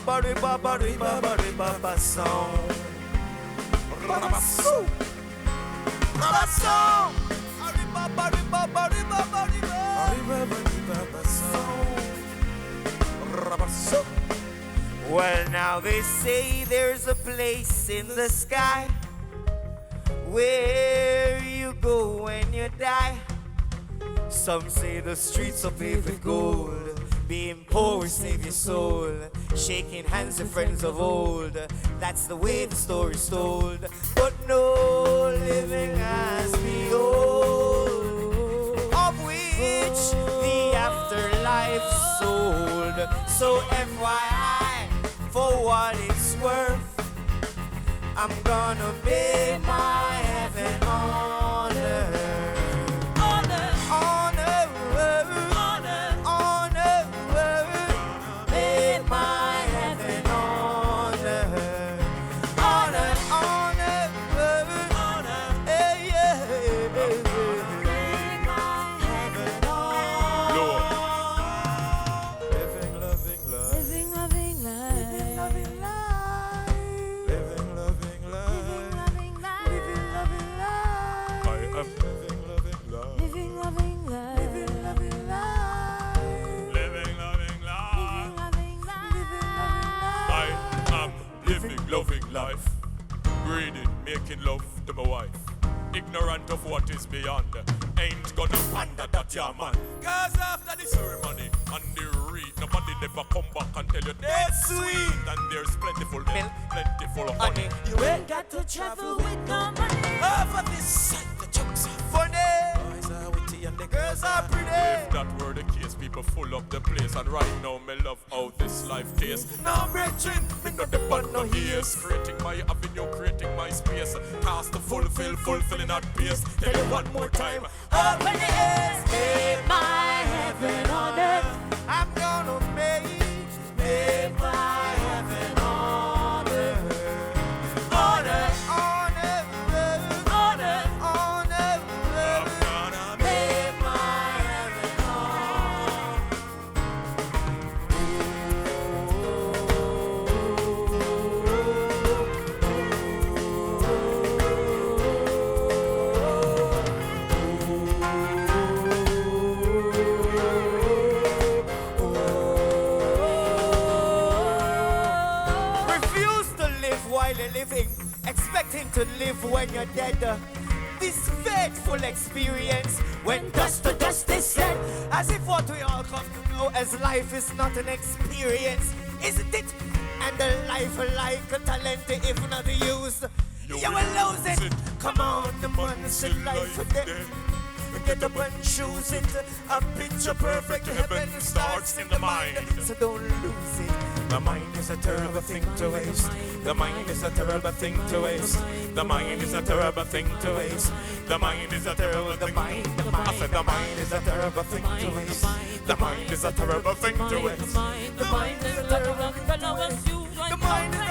Ribba song. Ribba song. Ribba song. Well, now they say there's a place in the sky where you go when you die. Some say the streets are paved with gold. Being poor will save your soul. Shaking hands with friends of old. That's the way the story's told. But no living as we old, of which the afterlife's sold. So FYI, for what it's worth, I'm gonna make my heaven on earth. Loving life, greedy, making love to my wife, ignorant of what is beyond, ain't gonna wonder that you're man. Cause after the ceremony and the read, nobody never come back and tell you that's sweet. And there's plentiful milk, plentiful honey. You ain't got to travel with no money. Over this side, the jokes are funny. Boys are witty and the girls are pretty. If that were the case, people full up the place. And right now, me love how this life tastes. Now, brethren, me no depend no ears. Creating my avenue, creating my space. Task to fulfill, fulfilling at pace. Tell you one more time. Open the ears, make my heaven on earth. I'm gonna make my heaven on earth. On earth, on earth, on earth, on earth. I'm gonna make my heaven on living, expecting to live when you're dead. This fateful experience, when dust to dust is said, as if what we all come to know as life is not an experience, isn't it? And the life like a talent, if not used, you will lose it. Come on, the man said life or death. Get up and choose it. A picture perfect heaven starts in the mind, so don't lose it. The mind is a terrible thing to waste. The mind is a terrible thing to waste. The mind is a terrible thing to waste. The mind is a terrible thing. I said the mind is a terrible thing to waste. The mind is a terrible thing to waste. The mind is a terrible thing to waste. The mind is